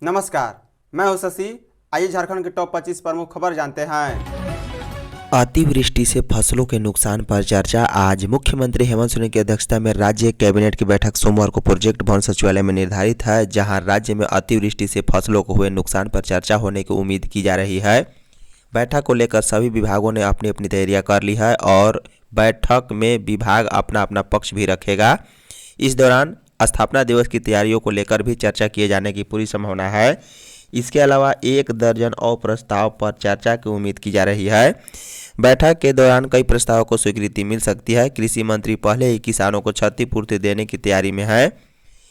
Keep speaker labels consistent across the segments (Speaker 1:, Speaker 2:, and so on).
Speaker 1: नमस्कार, मैं हूं शशि। आइए झारखंड के टॉप 25 प्रमुख खबर जानते हैं।
Speaker 2: अतिवृष्टि से फसलों के नुकसान पर चर्चा। आज मुख्यमंत्री हेमंत सोरेन की अध्यक्षता में राज्य कैबिनेट की बैठक सोमवार को प्रोजेक्ट भवन सचिवालय में निर्धारित है, जहां राज्य में अतिवृष्टि से फसलों को हुए नुकसान पर चर्चा होने की उम्मीद की जा रही है। बैठक को लेकर सभी विभागों ने अपनी अपनी तैयारियां कर ली है और बैठक में विभाग अपना अपना पक्ष भी रखेगा। इस दौरान स्थापना दिवस की तैयारियों को लेकर भी चर्चा किए जाने की पूरी संभावना है। इसके अलावा 1 दर्जन और प्रस्ताव पर चर्चा की उम्मीद की जा रही है। बैठक के दौरान कई प्रस्तावों को स्वीकृति मिल सकती है। कृषि मंत्री पहले ही किसानों को क्षतिपूर्ति देने की तैयारी में है।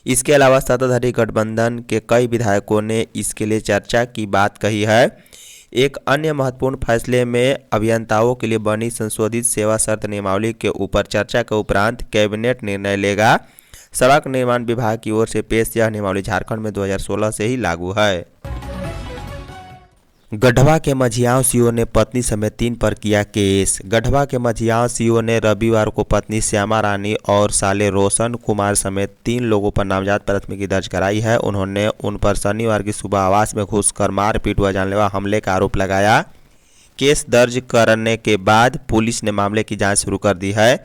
Speaker 2: इसके अलावा सत्ताधारी गठबंधन के कई विधायकों ने इसके लिए चर्चा की बात कही है। एक अन्य महत्वपूर्ण फैसले में अभियंताओं के लिए बनी संशोधित सेवा शर्त नियमावली के ऊपर चर्चा के उपरांत कैबिनेट निर्णय लेगा। सड़क निर्माण विभाग की ओर से पेश यह नियमावली झारखंड में 2016 से ही लागू है। गढ़वा के मझियाओं सीओ ने पत्नी समेत 3 पर किया केस। गढ़वा के मझियाओं सीओ ने रविवार को पत्नी श्यामा रानी और साले रोशन कुमार समेत 3 लोगों पर नामजद प्राथमिकी दर्ज कराई है। उन्होंने उन पर शनिवार की सुबह आवास में घुसकर मारपीट व जानलेवा हमले का आरोप लगाया। केस दर्ज करने के बाद पुलिस ने मामले की जांच शुरू कर दी है।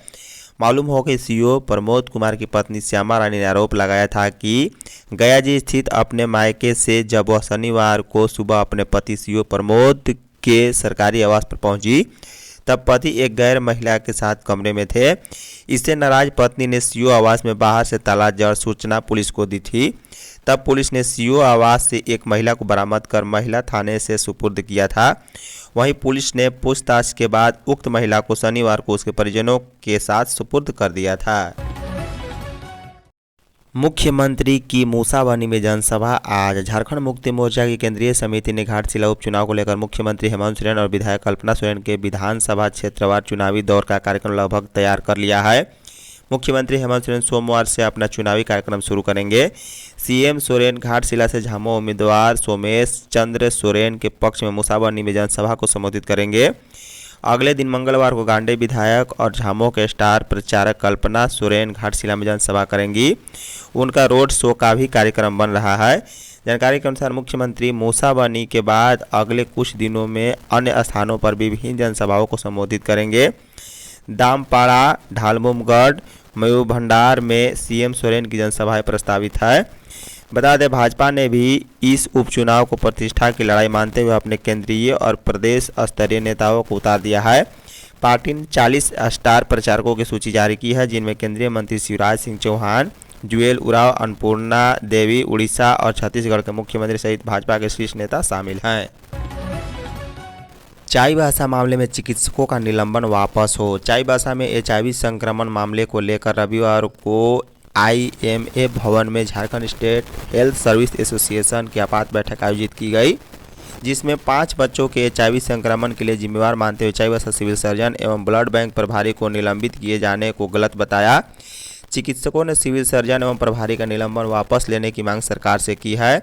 Speaker 2: मालूम हो कि सीओ प्रमोद कुमार की पत्नी श्यामा रानी ने आरोप लगाया था कि गयाजी स्थित अपने मायके से जब वह शनिवार को सुबह अपने पति सीओ प्रमोद के सरकारी आवास पर पहुंची, तब पति एक गैर महिला के साथ कमरे में थे। इससे नाराज पत्नी ने सीओ आवास में बाहर से ताला जड़ सूचना पुलिस को दी थी। तब पुलिस ने सीओ आवास से एक महिला को बरामद कर महिला थाने से सुपुर्द किया था। वहीं पुलिस ने पूछताछ के बाद उक्त महिला को शनिवार को उसके परिजनों के साथ सुपुर्द कर दिया था। मुख्यमंत्री की मूसाबनी में जनसभा। आज झारखंड मुक्ति मोर्चा की केंद्रीय समिति ने घाटशिला उपचुनाव को लेकर मुख्यमंत्री हेमंत सोरेन और विधायक कल्पना सोरेन के विधानसभा क्षेत्रवार चुनावी दौर का कार्यक्रम लगभग तैयार कर लिया है। मुख्यमंत्री हेमंत सोरेन सोमवार से अपना चुनावी कार्यक्रम शुरू करेंगे। सीएम सोरेन घाटशिला से झामो उम्मीदवार सोमेश चंद्र सोरेन के पक्ष में मूसाबनी में जनसभा को संबोधित करेंगे। अगले दिन मंगलवार को गांडे विधायक और झामो के स्टार प्रचारक कल्पना सोरेन घाटशिला में जनसभा करेंगी। उनका रोड शो का भी कार्यक्रम बन रहा है। जानकारी के अनुसार मुख्यमंत्री मूसाबनी के बाद अगले कुछ दिनों में अन्य स्थानों पर भी विभिन्न जनसभाओं को संबोधित करेंगे। दामपाड़ा, ढालमुमगढ़, मयूर भंडार में सीएम सोरेन की जनसभाएं प्रस्तावित है। बता दें, भाजपा ने भी इस उपचुनाव को प्रतिष्ठा की लड़ाई मानते हुए अपने केंद्रीय और प्रदेश स्तरीय नेताओं को उतार दिया है। पार्टी ने 40 स्टार प्रचारकों की सूची जारी की है, जिनमें केंद्रीय मंत्री शिवराज सिंह चौहान, जुएल उरांव, अन्नपूर्णा देवी उड़ीसा और छत्तीसगढ़ के मुख्यमंत्री सहित भाजपा के शीर्ष नेता शामिल हैं। चाईबासा मामले में चिकित्सकों का निलंबन वापस हो। चाईबासा में HIV संक्रमण मामले को लेकर रविवार को IMA भवन में Jharkhand state health service association की आपात बैठक आयोजित की गई, जिसमें 5 बच्चों के HIV संक्रमण के लिए जिम्मेवार मानते हुए चाईबासा सिविल सर्जन एवं ब्लड बैंक प्रभारी को निलंबित किए जाने को गलत बताया। चिकित्सकों ने सिविल सर्जन एवं प्रभारी का निलंबन वापस लेने की मांग सरकार से की है।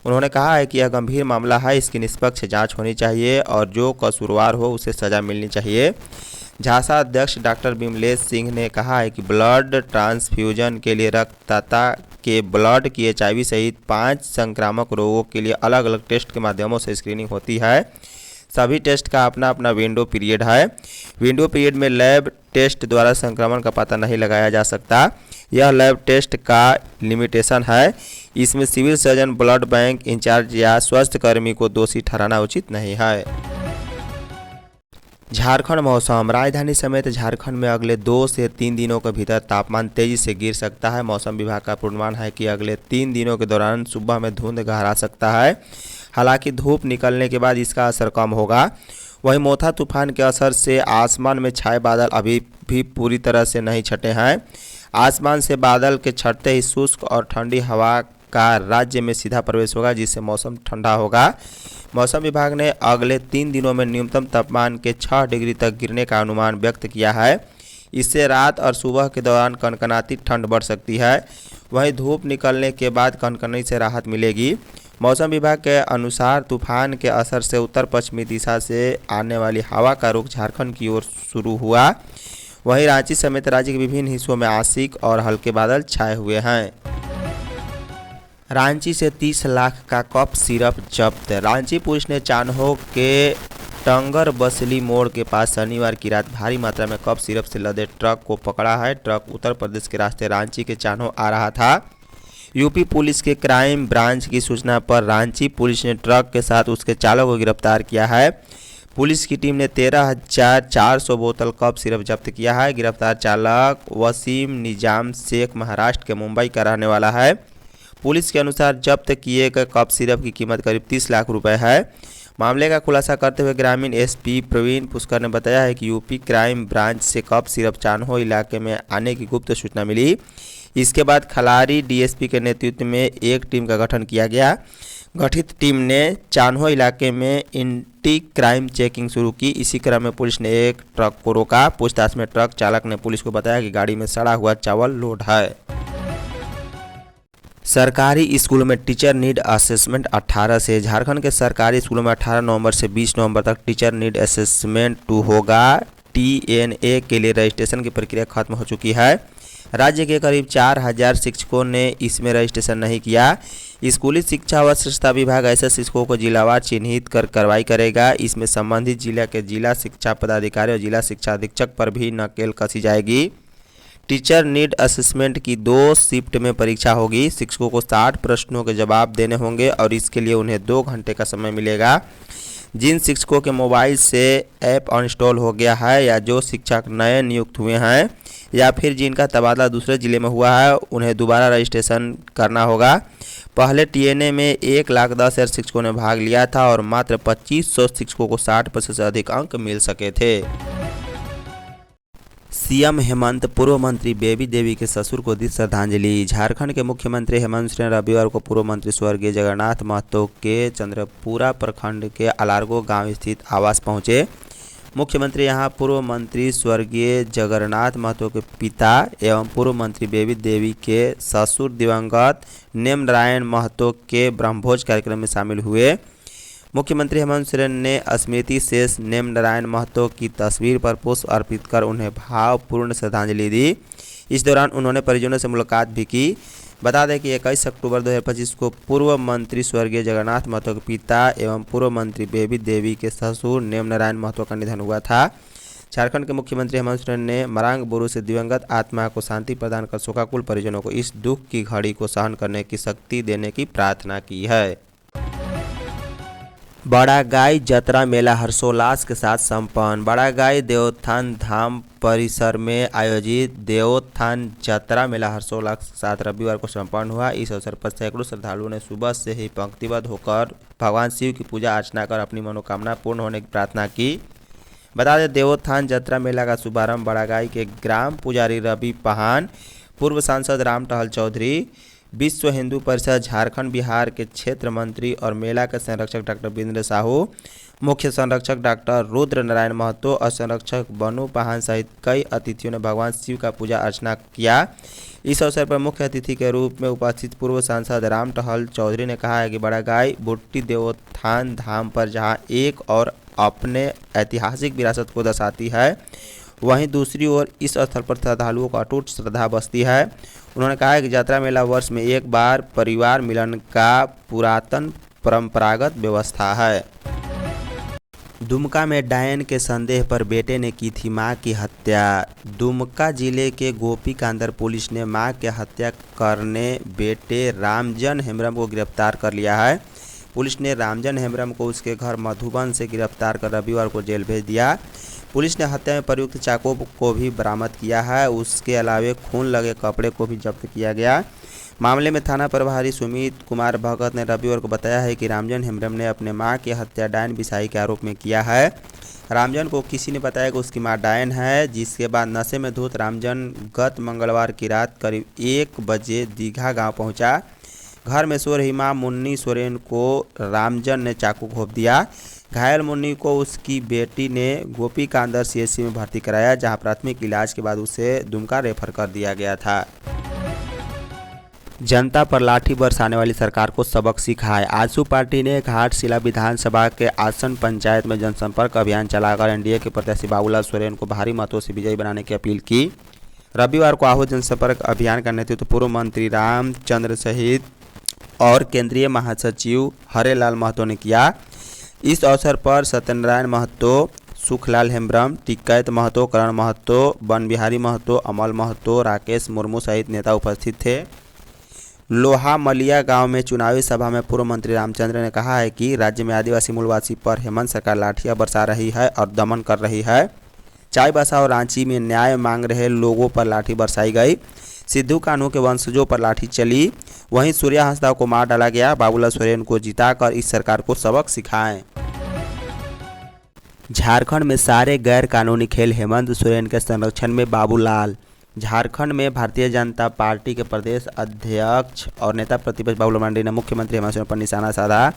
Speaker 2: उन्होंने कहा है कि यह गंभीर मामला है, इसकी निष्पक्ष जांच होनी चाहिए और जो कसूरवार हो उसे सजा मिलनी चाहिए। झासा अध्यक्ष डॉक्टर विमलेश सिंह ने कहा है कि ब्लड ट्रांसफ्यूजन के लिए रक्तदाता के ब्लड की HIV सहित 5 संक्रामक रोगों के लिए अलग अलग टेस्ट के माध्यमों से स्क्रीनिंग होती है। सभी टेस्ट का अपना अपना विंडो पीरियड है। विंडो पीरियड में लैब टेस्ट द्वारा संक्रमण का पता नहीं लगाया जा सकता। यह लैब टेस्ट का लिमिटेशन है। इसमें civil surgeon, blood bank incharge या स्वास्थ्य कर्मी को दोषी ठहराना उचित नहीं है। झारखंड मौसम। राजधानी समेत झारखंड में अगले 2 से 3 दिनों के भीतर तापमान तेजी से गिर सकता है। मौसम विभाग का पूर्वानुमान है कि अगले 3 दिनों के दौरान सुबह में धुंध गहरा सकता है। हालांकि धूप निकलने के बाद इसका असर कम होगा। वहीं मोथा तूफान के असर से आसमान में छाए बादल अभी भी पूरी तरह से नहीं छटे हैं। आसमान से बादल के छटते ही शुष्क और ठंडी हवा का राज्य में सीधा प्रवेश होगा, जिससे मौसम ठंडा होगा। मौसम विभाग ने अगले 3 दिनों में न्यूनतम तापमान के 6 डिग्री तक गिरने का अनुमान व्यक्त किया है। इससे रात और सुबह के दौरान कनकनाती ठंड बढ़ सकती है। वहीं धूप निकलने के बाद कनकनी से राहत मिलेगी। मौसम विभाग के अनुसार तूफान के असर से उत्तर पश्चिमी दिशा से आने वाली हवा का रुख झारखंड की ओर शुरू हुआ। वहीं रांची समेत राज्य के विभिन्न हिस्सों में आंशिक और हल्के बादल छाए हुए हैं। रांची से 30 लाख का कफ सिरप जब्त। रांची पुलिस ने चान्हो के टंगर बसली मोड़ के पास शनिवार की रात भारी मात्रा में कफ सिरप से लदे ट्रक को पकड़ा है। ट्रक उत्तर प्रदेश के रास्ते रांची के चान्हो आ रहा था। यूपी पुलिस के क्राइम ब्रांच की सूचना पर रांची पुलिस ने ट्रक के साथ उसके चालक को गिरफ्तार किया है। पुलिस की टीम ने 13,400 बोतल कफ सिरप जब्त किया है। गिरफ्तार चालक वसीम निजाम शेख महाराष्ट्र के मुंबई का रहने वाला है। पुलिस के अनुसार जब्त किए गए कफ सिरप की कीमत करीब 30 लाख रुपए है। मामले का खुलासा करते हुए ग्रामीण एसपी प्रवीण पुष्कर ने बताया है कि यूपी क्राइम ब्रांच से कफ सिरप चान्हो इलाके में आने की गुप्त सूचना मिली। इसके बाद खलारी डीएसपी के नेतृत्व में एक टीम का गठन किया गया। गठित टीम ने चान्हो इलाके में एंटी क्राइम चेकिंग शुरू की। इसी क्रम में पुलिस ने एक ट्रक को रोका। पूछताछ में ट्रक चालक ने पुलिस को बताया कि गाड़ी में सड़ा हुआ चावल लोड है। सरकारी स्कूलों में टीचर नीड असेसमेंट 18 से। झारखंड के सरकारी स्कूलों में 18 नवंबर से 20 नवंबर तक टीचर नीड असेसमेंट 2 होगा। टीएनए के लिए रजिस्ट्रेशन की प्रक्रिया खत्म हो चुकी है। राज्य के करीब 4,000 शिक्षकों ने इसमें रजिस्ट्रेशन नहीं किया। स्कूली शिक्षा व शिक्षा विभाग ऐसे शिक्षकों को जिलावार चिन्हित कर कार्रवाई करेगा। इसमें संबंधित जिला के जिला शिक्षा पदाधिकारी और जिला शिक्षा अधीक्षक पर भी नकेल कसी जाएगी। टीचर नीड असेसमेंट की 2 शिफ्ट में परीक्षा होगी। शिक्षकों को 60 प्रश्नों के जवाब देने होंगे और इसके लिए उन्हें 2 घंटे का समय मिलेगा। जिन शिक्षकों के मोबाइल से ऐप अनइंस्टॉल हो गया है या जो शिक्षक नए नियुक्त हुए हैं या फिर जिनका तबादला दूसरे जिले में हुआ है उन्हें दोबारा रजिस्ट्रेशन करना होगा। पहले टीएनए में 1,10,000 शिक्षकों ने भाग लिया था और मात्र 2,500 शिक्षकों को 60% से अधिक अंक मिल सके थे। सीएम हेमंत पूर्व मंत्री बेबी देवी के ससुर को दी श्रद्धांजलि। झारखंड के मुख्यमंत्री हेमंत सोरेन रविवार को पूर्व मंत्री स्वर्गीय जगन्नाथ महतो के चंद्रपुरा प्रखंड के अलारगो गांव स्थित आवास पहुंचे। मुख्यमंत्री यहां पूर्व मंत्री स्वर्गीय जगन्नाथ महतो के पिता एवं पूर्व मंत्री बेबी देवी के ससुर दिवंगत नेम नारायण महतो के ब्रह्मभोज कार्यक्रम में शामिल हुए। मुख्यमंत्री हेमंत सोरेन ने स्मृति शेष नेम नारायण महतो की तस्वीर पर पुष्प अर्पित कर उन्हें भावपूर्ण श्रद्धांजलि दी। इस दौरान उन्होंने परिजनों से मुलाकात भी की। बता दें कि 21 अक्टूबर 2025 को पूर्व मंत्री स्वर्गीय जगन्नाथ महतो के पिता एवं पूर्व मंत्री बेबी देवी के ससुर नेम नारायण महतो का निधन हुआ था। झारखंड के मुख्यमंत्री हेमंत सोरेन ने मरांग बोरू से दिवंगत आत्मा को शांति प्रदान कर शोकाकुल परिजनों को इस दुख की घड़ी को सहन करने की शक्ति देने की प्रार्थना की है। बड़ागाई जतरा मेला हर्षोल्लास के साथ संपन्न। बड़ागाई देवोत्थान धाम परिसर में आयोजित देवोत्थान जतरा मेला हर्षोल्लास के साथ रविवार को संपन्न हुआ। इस अवसर पर सैकड़ों श्रद्धालुओं ने सुबह से ही पंक्तिबद्ध होकर भगवान शिव की पूजा अर्चना कर अपनी मनोकामना पूर्ण होने की प्रार्थना की। बता दें देवोत्थान जतरा मेला का शुभारंभ बड़ागाई के ग्राम पुजारी रवि पहान, पूर्व सांसद राम टहल चौधरी, विश्व हिंदू परिषद झारखंड बिहार के क्षेत्र मंत्री और मेला के संरक्षक डॉक्टर वीरेंद्र साहू, मुख्य संरक्षक डॉक्टर रुद्र नारायण महतो और संरक्षक बनु पहान सहित कई अतिथियों ने भगवान शिव का पूजा अर्चना किया। इस अवसर पर मुख्य अतिथि के रूप में उपस्थित पूर्व सांसद राम टहल चौधरी ने कहा है कि बड़ागाई बुट्टी देवोत्थान धाम पर जहां एक और अपने ऐतिहासिक विरासत को दर्शाती है, वहीं दूसरी ओर इस स्थल पर श्रद्धालुओं को अटूट श्रद्धा बसती है। उन्होंने कहा है कि यात्रा मेला वर्ष में एक बार परिवार मिलन का पुरातन परंपरागत व्यवस्था है। दुमका में डायन के संदेह पर बेटे ने की थी मां की हत्या। दुमका जिले के गोपीकांदर पुलिस ने मां की हत्या करने बेटे रामजन हेम्ब्रम को गिरफ्तार कर लिया है। पुलिस ने रामजन हेम्ब्रम को उसके घर मधुबन से गिरफ्तार कर रविवार को जेल भेज दिया। पुलिस ने हत्या में प्रयुक्त चाकू को भी बरामद किया है। उसके अलावे खून लगे कपड़े को भी जब्त किया गया। मामले में थाना प्रभारी सुमित कुमार भगत ने रविवार को बताया है कि रामजन हेम्ब्रम ने अपने मां की हत्या डायन बिसाई के आरोप में किया है। रामजन को किसी ने बताया कि उसकी मां डायन है, जिसके बाद नशे में धुत रामजन गत मंगलवार की रात करीब 1 बजे दीघा गाँव पहुँचा। घर में सो रही मां मुन्नी सोरेन को रामजन ने चाकू घोंप दिया। घायल मुन्नी को उसकी बेटी ने गोपीकांदर सीएचसी में भर्ती कराया, जहां प्राथमिक इलाज के बाद उसे दुमका रेफर कर दिया गया था। जनता पर लाठी बरसाने वाली सरकार को सबक सिखाए। आजसू पार्टी ने घाटशिला विधानसभा के आसन पंचायत में जनसंपर्क अभियान चलाकर एनडीए के प्रत्याशी बाबूलाल सोरेन को भारी मतों से विजयी बनाने की अपील की। रविवार को आहूत जनसंपर्क अभियान का नेतृत्व पूर्व मंत्री रामचंद्र सहित और केंद्रीय महासचिव हरेलाल महतो ने किया। इस अवसर पर सत्यनारायण महतो, सुखलाल हेम्ब्रम, टिकैत महतो, करण महतो, बनबिहारी महतो, अमल महतो, राकेश मुर्मू सहित नेता उपस्थित थे। लोहा मलिया गांव में चुनावी सभा में पूर्व मंत्री रामचंद्र ने कहा है कि राज्य में आदिवासी मूलवासी पर हेमंत सरकार लाठियां बरसा रही है और दमन कर रही है। चाईबासा और रांची में न्याय मांग रहे लोगों पर लाठी बरसाई गई। सिद्धू कान्हू के वंशजों पर लाठी चली। वहीं सूर्या हांसदा को मार डाला गया। बाबूलाल सोरेन को जिताकर इस सरकार को सबक सिखाएं। झारखंड में सारे गैर कानूनी खेल हेमंत सोरेन के संरक्षण में बाबूलाल। झारखंड में भारतीय जनता पार्टी के प्रदेश अध्यक्ष और नेता प्रतिपक्ष बाबूलाल मरांडी ने मुख्यमंत्री हेमंत सोरेन पर निशाना साधा।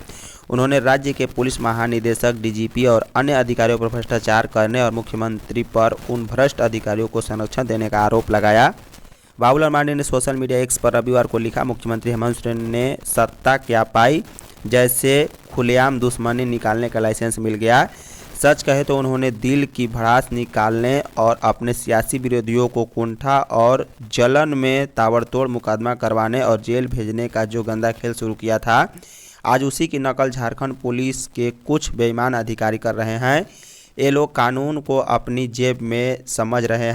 Speaker 2: उन्होंने राज्य के पुलिस महानिदेशक, डीजीपी और अन्य अधिकारियों पर भ्रष्टाचार करने और मुख्यमंत्री पर उन भ्रष्ट अधिकारियों को संरक्षण देने का आरोप लगाया। बाबूलाल मरांडी ने सोशल मीडिया एक्स पर रविवार को लिखा, मुख्यमंत्री हेमंत सोरेन ने सत्ता क्या पाई, जैसे खुलेआम दुश्मनी निकालने का लाइसेंस मिल गया। सच कहे तो उन्होंने दिल की भड़ास निकालने और अपने सियासी विरोधियों को कुंठा और जलन में ताबड़तोड़ मुकदमा करवाने और जेल भेजने का जो गंदा खेल शुरू किया था, आज उसी की नकल झारखंड पुलिस के कुछ बेईमान अधिकारी कर रहे हैं। ये लोग कानून को अपनी जेब में समझ रहे हैं।